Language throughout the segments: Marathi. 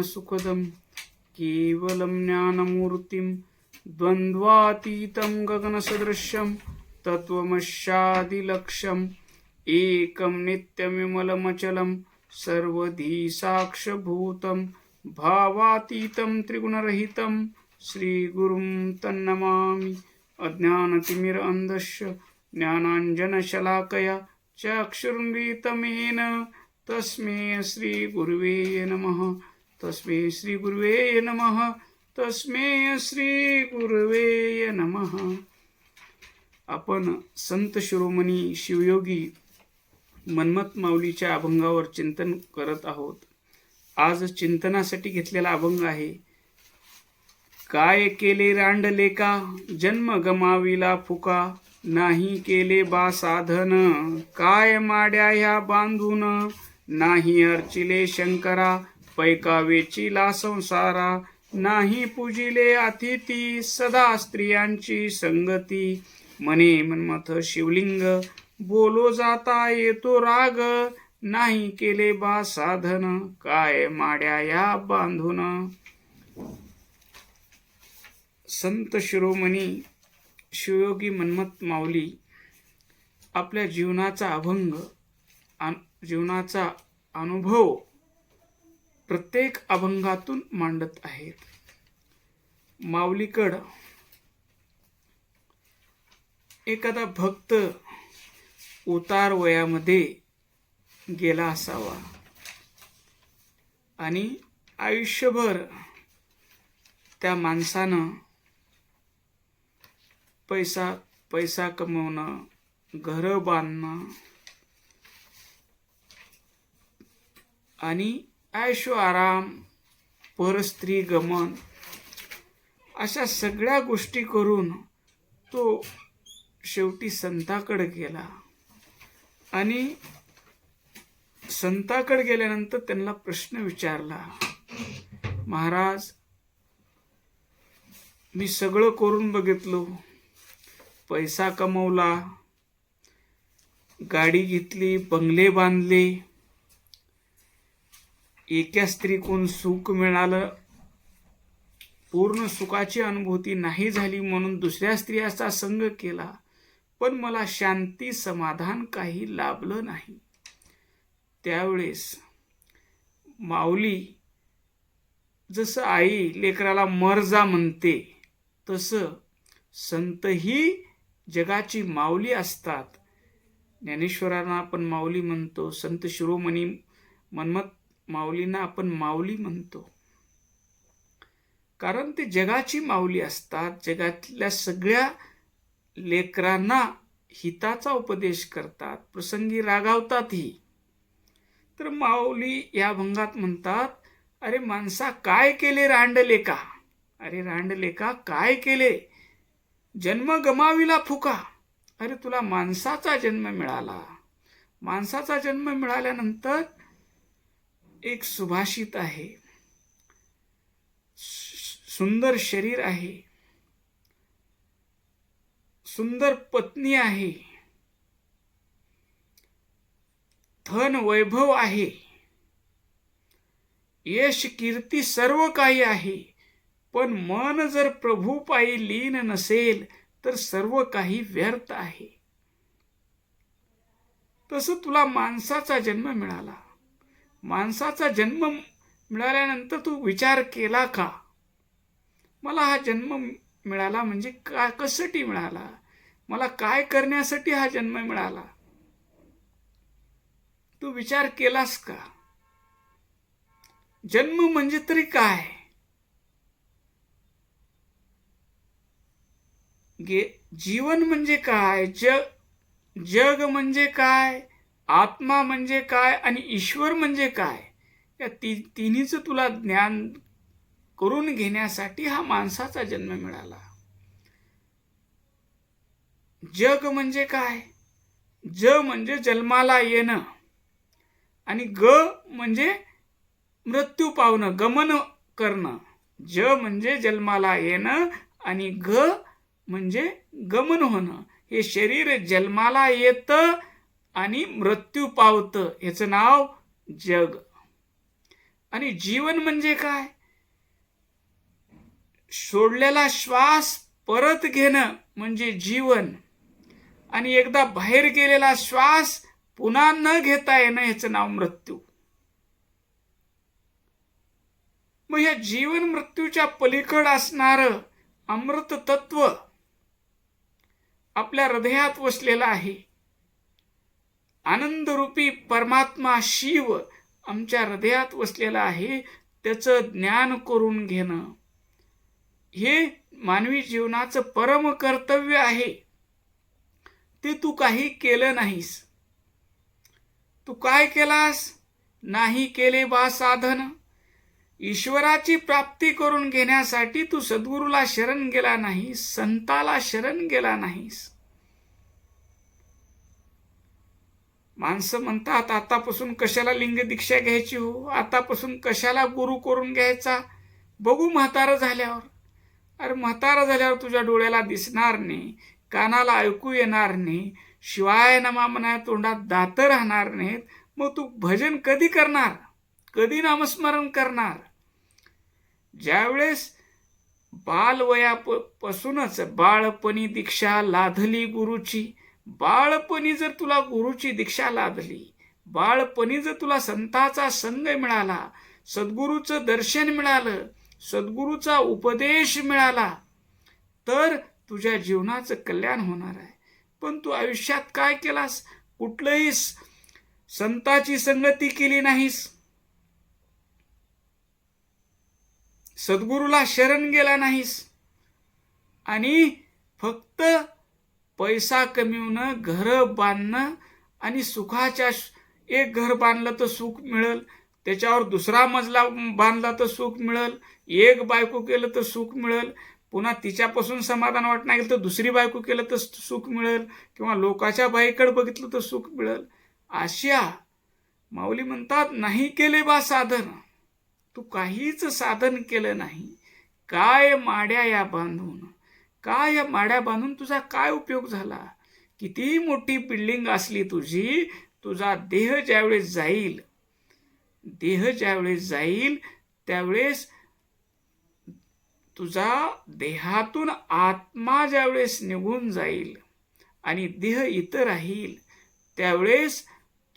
परमसुखदं केवलं ज्ञानमूर्तिं द्वन्द्वातीतं गगनसदृशं तत्त्वमस्यादिलक्ष्यम् एकं नित्यमिमलमचलं सर्वधी साक्षभूतं भावातीतं त्रिगुणरहितं श्रीगुरुं तन्नमामि। अज्ञानतिमिरान्धस्य ज्ञानाञ्जनशलाकया चक्षुरुन्मीलितं येन तस्मै श्रीगुरुवे नमः। तस्मै श्रीगुरुवे नमः। तस्मै श्रीगुरुवे नमः। आपण संत शिरोमणी शिवयोगी मन्मथ माऊलीच्या अभंगावर चिंतन करत आहोत। आज चिंतनासाठी घेतलेला अभंग आहे, काय केले रांडले का जन्म गमाविला फुका, नाही केले बा साधन काय माड्या ह्या बांधून, नाही अर्चिले शंकरा पैका वेचिला संसारा, नाही पूजिले अतिथी सदा स्त्रियांची संगती, मने मन्मथ शिवलिंग बोलो जाता येतो राग, नाही केले बा साधन काय माड्या या बांधून। संत शिरोमणी शिवयोगी मन्मथ माऊली आपल्या जीवनाचा अभंग जीवनाचा अनुभव प्रत्येक अभंगातून मांडत आहेत। माऊलीकड एखादा भक्त उतार वयामध्ये गेला असावा आणि आयुष्यभर त्या माणसानं पैसा कमवणं, घर बांधणं आणि ऐशो आराम, परस्त्री गमन अशा सगळ्या गोष्टी करून तो शेवटी संताकडे गेला आणि संताकडे गेल्यानंतर त्यांना प्रश्न विचारला, महाराज मी सगळं करून बघितलो, पैसा कमवला, गाडी घेतली, बंगले बांधले, एका स्त्रीकडून सुख मिळालं, पूर्ण सुखाची अनुभूती नाही झाली म्हणून दुसऱ्या स्त्रियाचा संग केला, पण मला शांती समाधान काही लाभलं नाही। त्यावेळेस माऊली जसं आई लेकराला मर जा म्हणते तसं संतही जगाची माऊली असतात। ज्ञानेश्वरांना आपण माऊली म्हणतो, संत शिरोमणी मन्मथ माऊलींना आपण माऊली म्हणतो, कारण ते जगाची माऊली असतात। जगातल्या सगळ्या लेकरांना हिताचा उपदेश करतात, प्रसंगी रागावतातही। तर माऊली या अभंगात म्हणतात, अरे माणसा काय केले रांडले का, अरे रांडले का काय केले, जन्म गमाविला फुका। अरे तुला माणसाचा जन्म मिळाला, माणसाचा जन्म मिळाल्यानंतर एक सुभाषित आहे, सुंदर शरीर आहे, सुंदर पत्नी आहे, धन वैभव आहे, यश कीर्ती सर्व काही आहे, पण मन जर प्रभू पायी लीन नसेल तर सर्व काही व्यर्थ आहे। तसं तुला माणसाचा जन्म मिळाला, माणसाचा जन्म मिळाल्यानंतर तू विचार केला का, मला हा जन्म मिळाला म्हणजे का, कशासाठी मिळाला, मला काय करण्यासाठी हा जन्म मिळाला, तू विचार केलास का? जन्म म्हणजे तरी काय, जीवन म्हणजे काय, जग म्हणजे काय, आत्मा म्हणजे काय आणि ईश्वर म्हणजे काय, या तिन्हीचं तुला ज्ञान करून घेण्यासाठी हा माणसाचा जन्म मिळाला। जग म्हणजे काय, ज म्हणजे जन्माला येणं आणि ग म्हणजे मृत्यू पावणं, गमन करणं। ज म्हणजे जन्माला येणं आणि ग म्हणजे गमन होणं। हे शरीर जन्माला येतं आणि मृत्यू पावतं, याचं नाव जग। आणि जीवन म्हणजे काय? सोडलेला श्वास परत घेणं म्हणजे जीवन, आणि एकदा बाहेर गेलेला श्वास पुन्हा न घेता येणं याचं नाव मृत्यू. मग या जीवन मृत्यूच्या पलीकड असणारं अमृत तत्व आपल्या हृदयात वसलेला आहे. आनंदरूपी परमात्मा शिव आमच्या हृदयात वसलेला आहे. त्याचं ज्ञान करून घेणं हे मानवी जीवनाचं परम कर्तव्य आहे. ते तू काही केलं नाहीस. तू काय केलास? नाही केले बा साधन. ईश्वराची प्राप्ती करून घेण्यासाठी तू सद्गुरूला शरण गेला नाहीस, संताला शरण गेला नाहीस. माणसं म्हणतात आतापासून कशाला लिंग दीक्षा घ्यायची हो, आतापासून कशाला गुरु करून घ्यायचा, बघू म्हातारं झाल्यावर. अरे म्हातारं झाल्यावर तुझ्या डोळ्याला दिसणार नाही, कानाला ऐकू येणार नाही, शिवाय नमा म्हणा तोंडात दात राहणार नाहीत. मग तू भजन कधी करणार? कधी नामस्मरण करणार? ज्यावेळेस बालवयापासूनच बाळपणी दीक्षा लाधली गुरुची, बाळपणी जर तुला गुरुची दीक्षा लादली, बाळपणी जर तुला संताचा संग मिळाला, सद्गुरूचं दर्शन मिळालं, सद्गुरूचा उपदेश मिळाला, तर तुझ्या जीवनाचं कल्याण होणार आहे. पण तू आयुष्यात काय केलास? कुठलंही संताची संगती केली नाहीस, सद्गुरूला शरण गेला नाहीस, आणि फक्त पैसा कमवणं, घर बांधणं आणि सुखाच्या, एक घर बांधलं तर सुख मिळेल, त्याच्यावर दुसरा मजला बांधला तर सुख मिळेल, एक बायको केलं तर सुख मिळेल, पुन्हा तिच्यापासून समाधान वाटणार गेलं तर दुसरी बायको केलं तर सुख मिळेल, किंवा लोकाच्या बाईकडे बघितलं तर सुख मिळेल. अशा माऊली म्हणतात नाही केले बा साधन. तू काहीच साधन केलं नाही. काय माड्या या बांधून, काय या माड्या बांधून तुझा काय उपयोग झाला? किती मोठी बिल्डिंग असली तुझी, तुझा देह ज्यावेळेस जाईल, देह ज्यावेळेस जाईल त्यावेळेस तुझा देहातून आत्मा ज्यावेळेस निघून जाईल आणि देह इथं राहील, त्यावेळेस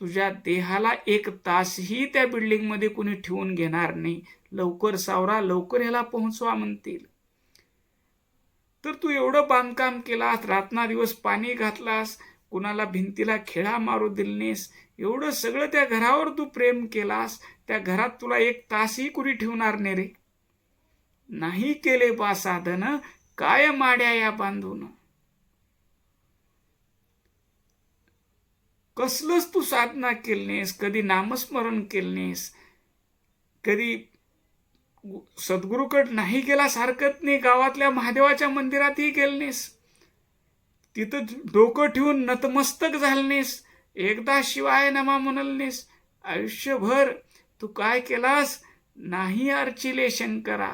तुझ्या देहाला एक तासही त्या बिल्डिंगमध्ये कुणी ठेवून घेणार नाही. लवकर सावरा, लवकर ह्याला पोहोचवा म्हणतील. तर तू एवढं बांधकाम केलास, रात्रंदिवस पाणी घातलास, कुणाला भिंतीला खेळा मारू दिलनेस, एवढं सगळं त्या घरावर तू प्रेम केलास, त्या घरात तुला एक तासही कुणी ठेवणार नाही रे. नाही केले बा साधन, काय माड्या या बांधून. कसलंच तू साधना केलनेस, कधी नामस्मरण केलनेस, कधी सद्गुरूकडे नाही गेलास हरकत नाही, गावातल्या महादेवाच्या मंदिरातही गेलनेस, तिथं डोकं ठेवून नतमस्तक झालनेस, एकदा शिवाय नमा म्हणलनेस. आयुष्यभर तू काय केलास? नाही अर्चिले शंकरा,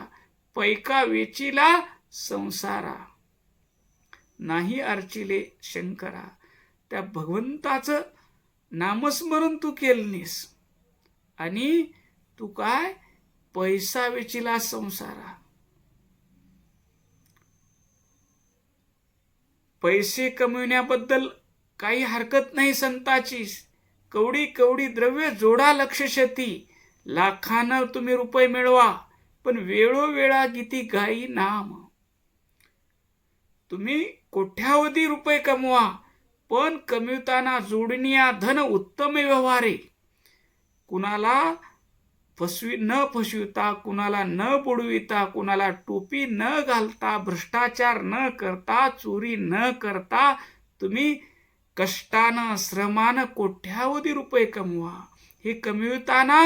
पैका वेचिला संसारा. नाही अर्चिले शंकरा, त्या भगवंताचं नामस्मरण तू केलनेस, आणि तू काय पैसा वेचिला संसारा. पैसे कमविण्याबद्दल काही हरकत नाही संताची. कवडी कवडी द्रव्य जोडा लक्षशती, लाखानं तुम्ही रुपये मिळवा, पण वेळोवेळा गीती गाई नाम. तुम्ही कोट्यावधी रुपये कमवा, पण कमविताना जोडणिया धन उत्तम व्यवहारे. कुणाला न फसविता, कुणाला न बुडविता, कुणाला टोपी न घालता, भ्रष्टाचार न करता, चोरी न करता तुम्ही कष्टानं श्रमानं कोट्यावधी रुपये कमवा. हे कमविताना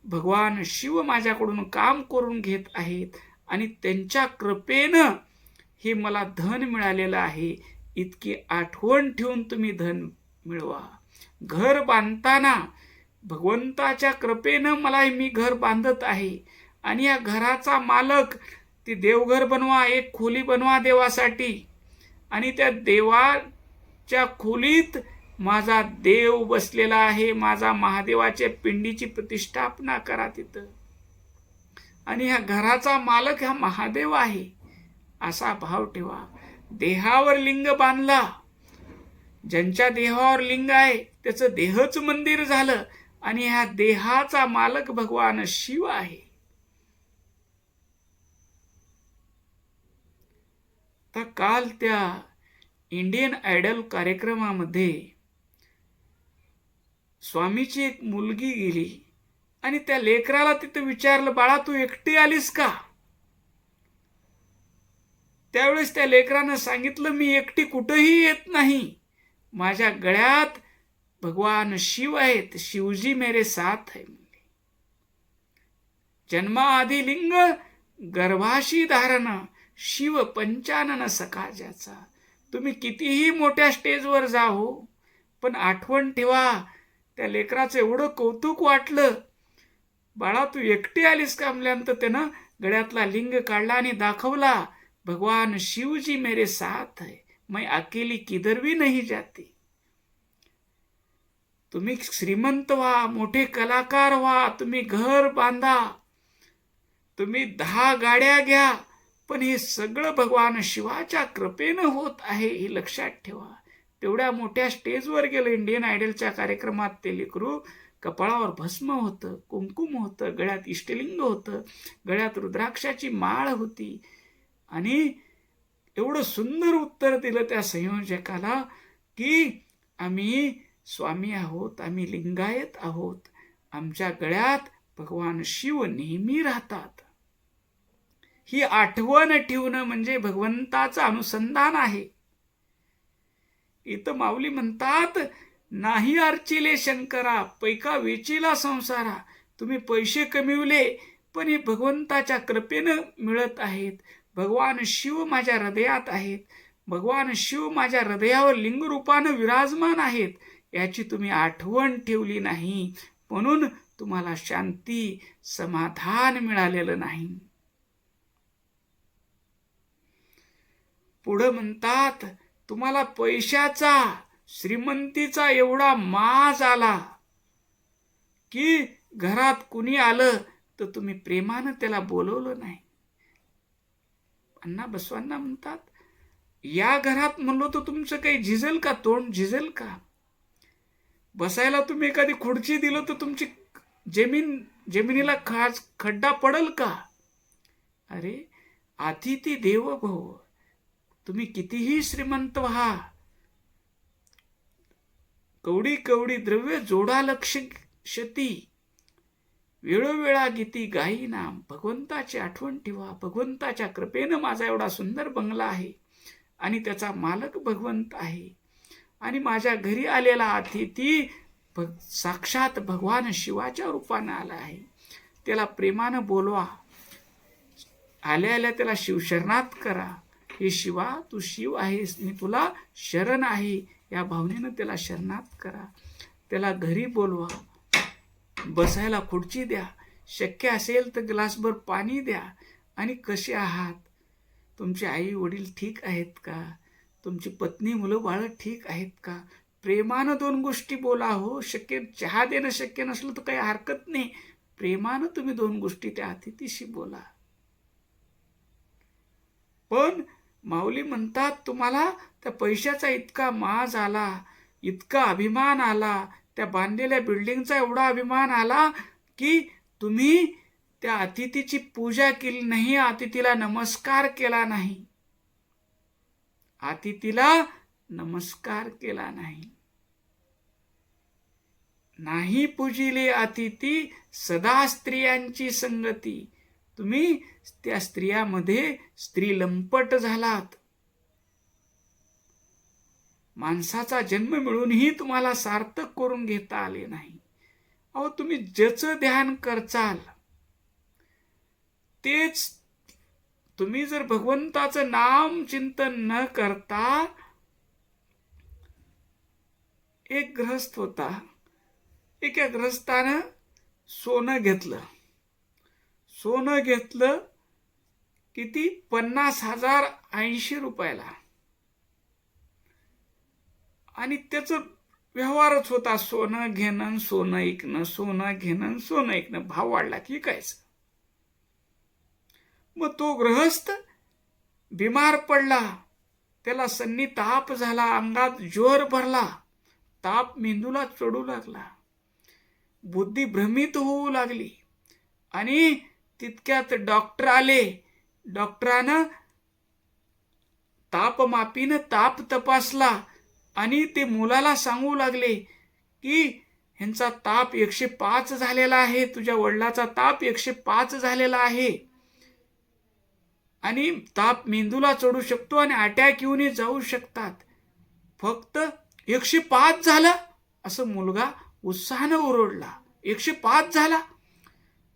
भगवान शिव माझ्याकडून काम करून घेत आहेत आणि त्यांच्या कृपेनं हे मला धन मिळालेलं आहे, इतकी आठवण ठेवून तुम्ही धन मिळवा. घर बांधताना भगवंताच्या कृपेनं मला मी घर बांधत आहे, आणि या घराचा मालक, ती देवघर बनवा, एक खोली बनवा देवासाठी, आणि त्या देवाच्या खोलीत माझा देव बसलेला आहे, माझा महादेवाच्या पिंडीची प्रतिष्ठापना करा तिथं. आणि ह्या घराचा मालक हा महादेव आहे असा भाव ठेवा. देहावर लिंग बांधला, ज्यांच्या देहावर लिंग आहे त्याचं देहच मंदिर झालं आणि ह्या देहाचा मालक भगवान शिव आहे. तर काल त्या इंडियन आयडल कार्यक्रमामध्ये स्वामीची एक मुलगी गेली आणि त्या लेकराला तिथं विचारलं, बाळा तू एकटी आलीस का? त्यावेळेस त्या लेकरानं सांगितलं, मी एकटी कुठेही येत नाही, माझ्या गळ्यात भगवान शिव आहेत, शिवजी मेरे साथ है. जन्माआधी लिंग गर्भाशी धारण, शिव पंचानन सखा ज्याचा. तुम्ही कितीही मोठ्या स्टेजवर जा हो, पण आठवण ठेवा. त्या लेकराचं एवढं कौतुक वाटलं, बाळा तू एकटी आलीस का म्हणल्यानंतर त्यानं गळ्यातला लिंग काढला आणि दाखवला, भगवान शिवजी मेरे साथ है, मैं अकेली किधर भी नहीं जाती. तुम्ही श्रीमंत व्हा, मोठे कलाकार व्हा, तुम्ही घर बांधा, तुम्ही 10 गाड्या घ्या, पण हे सगळं भगवान शिवाच्या कृपेनं होत आहे हे लक्षात ठेवा. तेवढ्या मोठ्या स्टेजवर गेलं इंडियन आयडलच्या कार्यक्रमात, ते लेकरू कपाळावर भस्म होतं, कुंकुम होतं, गळ्यात इष्टलिंग होतं, गळ्यात रुद्राक्षाची माळ होती आणि एवढं सुंदर उत्तर दिलं त्या संयोजकाला की आम्ही स्वामी आहोत, आम्ही लिंगायत आहोत, आमच्या गळ्यात भगवान शिव नेहमी राहतात. ही आठवण ठेवणं म्हणजे भगवंताचं अनुसंधान आहे. इथं माऊली म्हणतात, नाही अर्चिले शंकरा, पैका वेचीला संसारा. तुम्ही पैसे कमिवले पण हे भगवंताच्या कृपेनं मिळत आहेत. भगवान शिव माझ्या हृदयात आहेत, भगवान शिव माझ्या हृदयावर लिंगरूपानं विराजमान आहेत, याची तुम्ही आठवण ठेवली नाही, म्हणून तुम्हाला शांती समाधान मिळालेलं नाही. पुढं म्हणतात, तुम्हाला पैशाचा श्रीमंतीचा एवढा माज आला की घरात कुणी आलं तर तुम्ही प्रेमानं त्याला बोलवलं नाही. अण्णा बसवांना म्हणतात, या घरात म्हणलो तर तुमचं काही झिजल का, तोंड झिजल का? बसायला तुम्ही एखादी खुर्ची दिलं तर तुमची जमिनीला खड्डा पडल का? अरे अतिथी देवो भव. तुम्ही कितीही श्रीमंत व्हा, कवडी कवडी द्रव्य जोडा लक्ष क्षती, वेळोवेळा गीती गाई नाम. भगवंताची आठवण ठेवा. भगवंताच्या कृपेनं माझा एवढा सुंदर बंगला आहे आणि त्याचा मालक भगवंत आहे आणि माझ्या घरी आलेला अतिथी साक्षात भगवान शिवाच्या रूपानं आला आहे. त्याला प्रेमानं बोलवा, आल्या आल्या त्याला शिवशरणात करा. हे शिवा तू शिव आहेस, मी तुला शरण आहे, या भावनेनं त्याला शरणात करा. त्याला घरी बोलवा, बसायला खुर्ची द्या, शक्य असेल तर ग्लासभर पाणी द्या. आणि कसे आहात, तुमचे आई वडील ठीक आहेत का, तुमची पत्नी मुलं बाळ ठीक आहेत का? प्रेमानं 2 गोष्टी बोला हो. शक्य चहा देणं शक्य नसलं तर काही हरकत नाही, प्रेमानं तुम्ही 2 गोष्टी त्या अतिथीशी बोला. पण माऊली म्हणतात, तुम्हाला त्या पैशाचा इतका माज आला, इतका अभिमान आला, त्या बांधलेल्या बिल्डिंगचा एवढा अभिमान आला की तुम्ही त्या अतिथीची पूजा केली नाही, अतिथीला नमस्कार केला नाही, अतिथीला नमस्कार केला नाही. नाही पूजिले अतिथी, सदा स्त्रियांची संगती. तुम्ही त्या स्त्रियामध्ये स्त्री लंपट झालात. माणसाचा जन्म मिळूनही तुम्हाला सार्थक करून घेता आले नाही. अहो तुम्ही ज्याचं ध्यान करचाल तेच, तुम्ही जर भगवंताचं नाम चिंतन न करता, एक गृहस्थ होता, एका गृहस्थानं सोनं घेतलं किती, 50,080 रुपयाला. आणि त्याचं व्यवहारच होता, सोनं घेणं सोनं ऐकणं, सोनं घेणं सोनं ऐकणं. भाव वाढला की विकायचं. मग तो गृहस्थ बिमार पडला, त्याला सन्नी ताप झाला, अंगात ज्वर भरला, ताप मेंदूला चढू लागला, बुद्धी भ्रमित होऊ लागली. आणि तितक्यात डॉक्टर आले. डॉक्टरानं तापमापीनं ताप तपासला आणि ते मुलाला सांगू लागले की ह्यांचा ताप 105 झालेला आहे, तुझ्या वडिलाचा ताप 105 झालेला आहे आणि ताप मेंदूला चढू शकतो आणि अटॅक येऊन जाऊ शकतात. फक्त 105 झालं असं मुलगा उत्साहानं ओरडला. 105 झाला.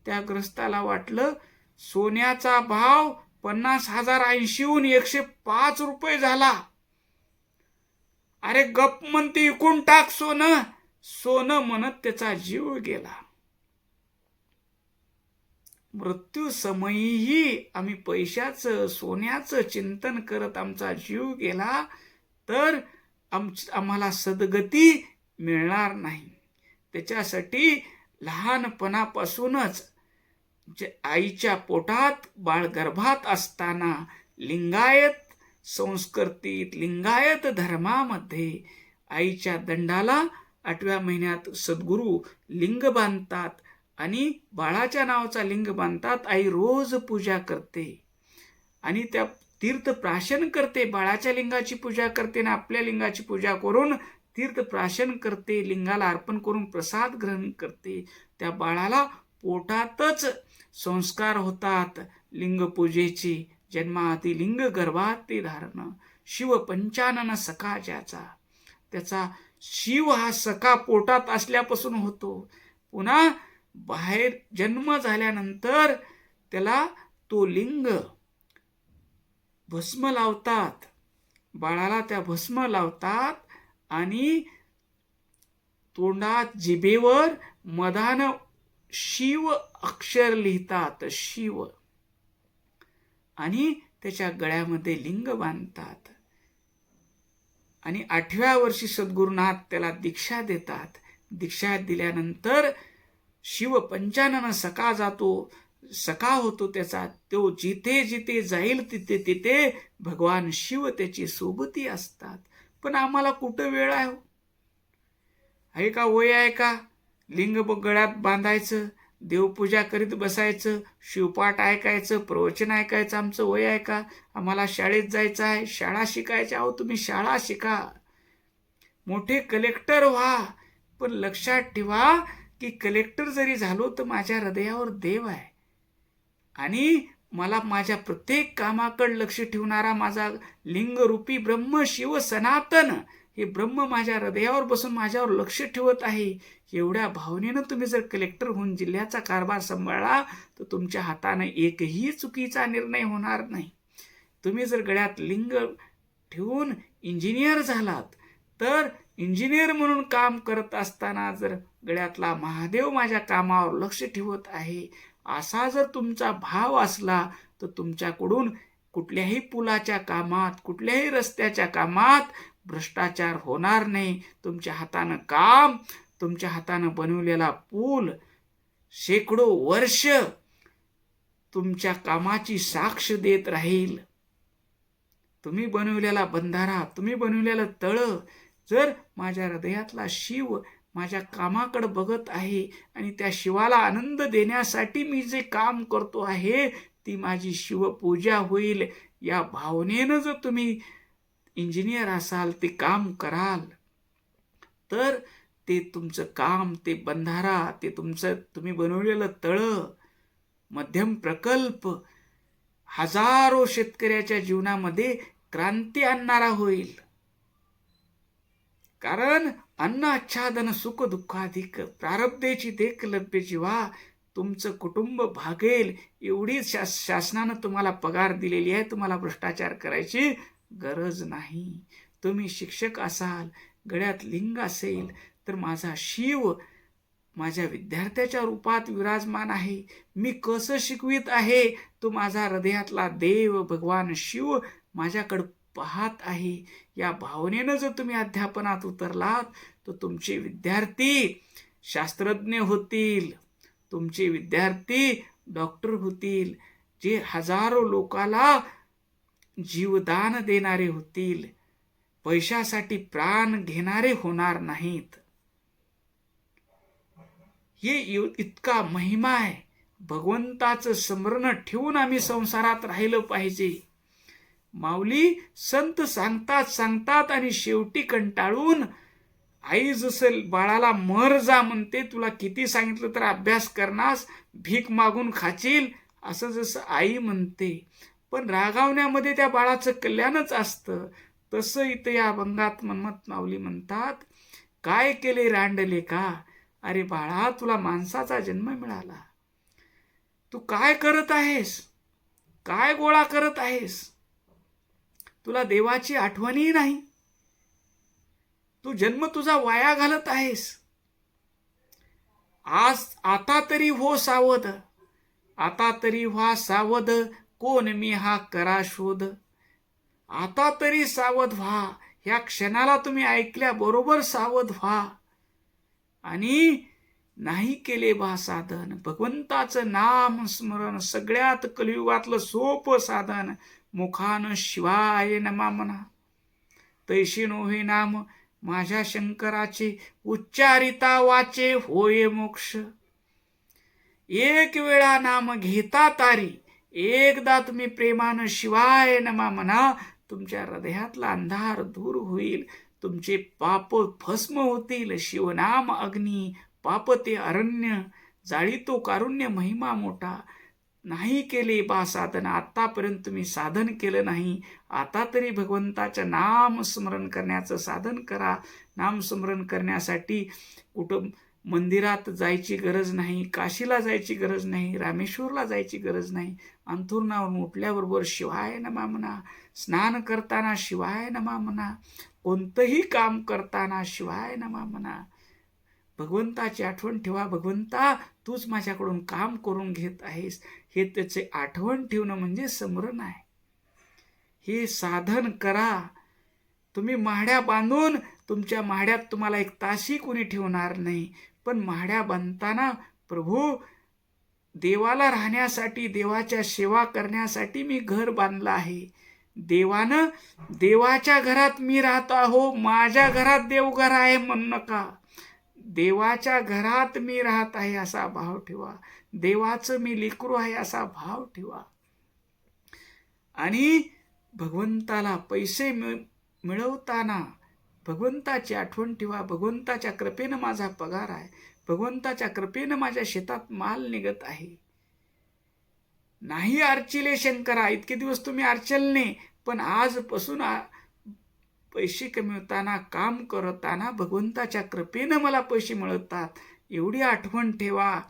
त्या ग्रस्ताला वाटलं सोन्याचा भाव 50,000 80हून 105 रुपये झाला. अरे गप म्हणते, इकून टाक सोनं. सोनं म्हणत त्याचा जीव गेला. मृत्यू समयीही आम्ही पैशाचं सोन्याचं चिंतन करत आमचा जीव गेला तर आम्हाला सद्गती मिळणार नाही. त्याच्यासाठी लहानपणापासूनच आईच्या पोटात बाळगर्भात असताना लिंगायत संस्कृतीत लिंगायत धर्मामध्ये आईच्या दंडाला 8व्या महिन्यात सद्गुरू लिंग बांधतात आणि बाळाच्या नावाचा लिंग बांधतात. आई रोज पूजा करते आणि त्या तीर्थ प्राशन करते. बाळाच्या लिंगाची पूजा करते ना आपल्या लिंगाची पूजा करून तीर्थ प्राशन करते, लिंगाला अर्पण करून प्रसाद ग्रहण करते. त्या बाळाला पोटातच संस्कार होतात लिंगपूजेची. जन्माआधी लिंग गर्भात धारण शिव पंचानन सखा ज्याचा, त्याचा शिव हा सखा पोटात असल्यापासून होतो. पुन्हा बाहेर जन्म झाल्यानंतर त्याला तो लिंग भस्म लावतात, बाळाला त्या भस्म लावतात आणि तोंडात जिभेवर मधानं शिव अक्षर लिहितात, शिव, आणि त्याच्या गळ्यामध्ये लिंग बांधतात. आणि 8व्या वर्षी सद्गुरुनाथ त्याला दीक्षा देतात. दीक्षा दिल्यानंतर शिव पंचानन सखा जातो, सखा होतो त्याचा. तो जिथे जिथे जाईल तिथे तिथे भगवान शिव त्याची सोबती असतात. पण आम्हाला कुठं वेळ आहे का, वय आहे का लिंग गळ्यात बांधायचं, देवपूजा करीत बसायचं, शिवपाठ ऐकायचं, प्रवचन ऐकायचं आमचं वय आहे का? आम्हाला शाळेत जायचं आहे, शाळा शिकायच्या. आहो तुम्ही शाळा शिका, मोठे कलेक्टर व्हा, पण लक्षात ठेवा की कलेक्टर जरी झालो तर माझ्या हृदयावर देव आहे आणि मला माझ्या प्रत्येक कामाकडे लक्ष ठेवणारा माझा लिंगरूपी ब्रह्म शिव सनातन हे ब्रह्म माझ्या हृदयावर बसून माझ्यावर लक्ष ठेवत आहे. एवढ्या भावनेनं तुम्ही जर कलेक्टर होऊन जिल्ह्याचा कारभार सांभाळला तर तुमच्या हाताने एकही चुकीचा निर्णय होणार नाही. तुम्ही जर गळ्यात लिंग ठेवून इंजिनियर झालात तर इंजिनियर म्हणून काम करत असताना जर गळ्यातला महादेव माझ्या कामावर लक्ष ठेवत आहे असा जर तुमचा भाव असला तर तुमच्याकडून कुठल्याही पुलाच्या कामात, कुठल्याही रस्त्याच्या कामात भ्रष्टाचार होणार नाही. तुमच्या हातानं काम, तुमच्या हातानं बनवलेला पूल शेकडो वर्ष तुमच्या कामाची साक्ष देत राहील. तुम्ही बनवलेला बंधारा, तुम्ही बनवलेलं तळं, जर माझ्या हृदयातला शिव माझ्या कामाकडे बघत आहे आणि त्या शिवाला आनंद देण्यासाठी मी जे काम करतो आहे ती माझी शिवपूजा होईल, या भावनेनं जर तुम्ही इंजिनियर असाल, ते काम कराल तर ते तुमचं काम, ते बंधारा, ते तुमचं तुम्ही बनवलेलं तळं, मध्यम प्रकल्प हजारो शेतकऱ्याच्या जीवनामध्ये क्रांती आणणारा होईल. कारण अन्न आच्छादन सुख दुःखाधिक प्रारब्धेची देख लभ्य जीवा. तुमचं कुटुंब भागेल एवढी शासनानं तुम्हाला पगार दिलेली आहे. तुम्हाला भ्रष्टाचार करायची गरज नाही. तुम्ही शिक्षक असाल, गळ्यात लिंग असेल तर माझा शिव माझ्या विद्यार्थ्याच्या रूपात विराजमान आहे. मी कसं शिकवित आहे तो माझा हृदयातला देव भगवान शिव माझ्याकडे पाहत आहे. या भावनेनं जर तुम्ही अध्यापनात उतरलात तर तुमचे विद्यार्थी शास्त्रज्ञ होतील, तुमचे विद्यार्थी डॉक्टर होतील. जे हजारो लोकाला जीवदान देणारे होतील, पैशासाठी प्राण घेणारे होणार नाहीत. हे इतका महिमा आहे. भगवंताचं स्मरण ठेवून आम्ही संसारात राहिलं पाहिजे. माऊली संत सांगतात आणि शेवटी कंटाळून आई जसं बाळाला मर जा म्हणते, तुला किती सांगितलं तर अभ्यास करणास, भीक मागून खाशील, असं जसं आई म्हणते, पण रागावण्यामध्ये त्या बाळाचं कल्याणच असतं. तसं इथं या अभंगात मन्मथ माऊली म्हणतात, काय केले रांडले का? अरे बाळा, तुला माणसाचा जन्म मिळाला, तू काय करत आहेस? काय गोळा करत आहेस? तुला देवाची आठवणही नाही. तू जन्म तुझा वाया घालत आहेस. आता तरी हो सावध, आता तरी व्हा सावध, कोण मी हा करा शोध. आता तरी सावध व्हा, ह्या क्षणाला तुम्ही ऐकल्या बरोबर सावध व्हा. आणि नाही केले बा साधन, भगवंताचं नाम स्मरण सगळ्यात कलियुगातलं सोपं साधन. मुखान शिवाय नमा म्हणा, तैशी नोहे नाम माझ्या शंकराचे, उच्चारिता वाचे होय मोक्ष. एक वेळा नाम घेता तारी, एकदा तुम्ही प्रेमानं शिवाय नमा म्हणा, तुमच्या हृदयातला अंधार दूर होईल, तुमचे पाप भस्म होतील. शिवनाम अग्नी, पाप ते अरण्य, जाळीतो कारुण्य महिमा मोठा. नाही केले बा साधन, आतापर्यंत तुम्ही साधन केलं नाही, आता तरी भगवंताचं नाम स्मरण करण्याचं साधन करा. नामस्मरण करण्यासाठी कुठं मंदिरात जायची गरज नाही, काशीला जायची गरज नाही, रामेश्वरला जायची गरज नाही. अंथरुणावरून उठल्याबरोबर शिवाय नमा म्हणा, स्नान करताना शिवाय नमा म्हणा, कोणतंही काम करताना शिवाय नमा म्हणा. भगवंताची आठवण ठेवा. भगवंता, तूच माझ्याकडून काम करून घेत आहेस, हे त्याचे आठवण ठेवणं म्हणजे स्मरण आहे. हे साधन करा. तुम्ही माड्या बांधून, तुमच्या माड्यात तुम्हाला एक ताशी कोणी ठेवणार नाही, पण माड्या बांधताना प्रभू, देवाला राहण्यासाठी, देवाच्या सेवा करण्यासाठी मी घर बांधलं आहे. देवानं, देवाच्या घरात मी राहतो आहो, माझ्या घरात देवघर आहे म्हणू नका. देवाच्या घरात मी राहत आहे असा भाव ठेवा. देवाचं मी लेकरू आहे असा भाव ठेवा. आणि भगवंताला पैसे मिळवताना भगवंताची आठवण ठेवा. भगवंताच्या कृपेनं माझा पगार आहे, भगवंताच्या कृपेनं माझ्या शेतात माल निघत आहे. नाही अर्चिले शंकरा, इतके दिवस तुम्ही अर्चलने, पण आजपासून पैसे कमवताना, काम करताना भगवंताच्या कृपेनं मला पैसे मिळतात, एवढी आठवण ठेवा.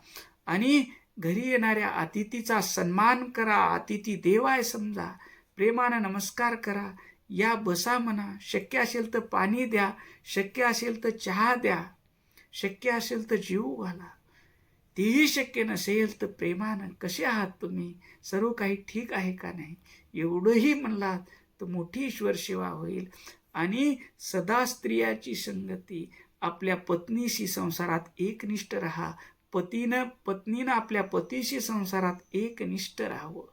आणि घरी येणाऱ्या अतिथीचा सन्मान करा. अतिथी देव आहे समजा, प्रेमानं नमस्कार करा. या बसा म्हणा, शक्य असेल तर पाणी द्या, शक्य असेल तर चहा द्या, शक्य असेल तर जीव घाला. तेही शक्य नसेल तर प्रेमानं, कसे आहात तुम्ही, सर्व काही ठीक आहे का नाही, एवढंही म्हणलात तर मोठी ईश्वर सेवा होईल. आणि सदा स्त्रियाची संगती, आपल्या पत्नीशी संसारात एकनिष्ठ राहा. पत्नीनं आपल्या पतीशी संसारात एकनिष्ठ राहावं.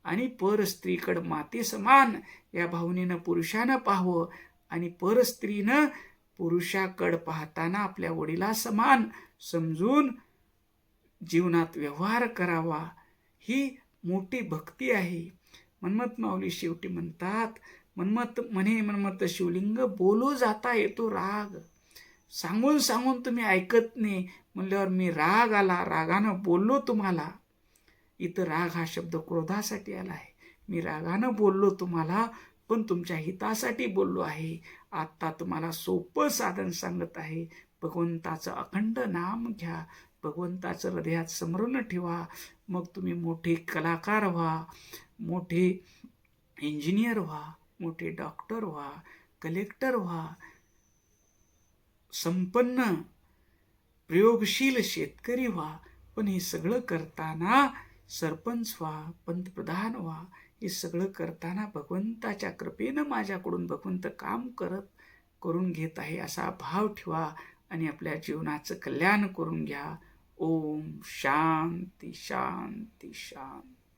आणि परस्त्रीकडं माते समान या भावनेनं पुरुषानं पाहावं. आणि परस्त्रीनं पुरुषाकडं पाहताना आपल्या वडिला समान समजून जीवनात व्यवहार करावा. ही मोठी भक्ती आहे. मन्मथ माऊली शेवटी म्हणतात, मन्मथ शिवलिंग, बोलू जाता येतो राग. सांगून सांगून तुम्ही ऐकत नाही म्हणल्यावर मी राग आला, रागानं बोललो तुम्हाला. इथं राग हा शब्द क्रोधासाठी आला आहे. मी रागानं बोललो तुम्हाला, पण तुमच्या हितासाठी बोललो आहे. आता तुम्हाला सोपं साधन सांगत आहे. भगवंताचं अखंड नाम घ्या, भगवंताचं हृदयात स्मरण ठेवा. मग तुम्ही मोठे कलाकार व्हा, मोठे इंजिनियर व्हा, मोठे डॉक्टर व्हा, कलेक्टर व्हा, संपन्न प्रयोगशील शेतकरी व्हा. पण हे सगळं करताना सरपंच व्हा, पंतप्रधान व्हा. हे सगळं करताना भगवंताच्या कृपेनं माझ्याकडून भगवंत काम करून घेत आहे असा भाव ठेवा आणि आपल्या जीवनाचं कल्याण करून घ्या. ओम शांती शांती शांती.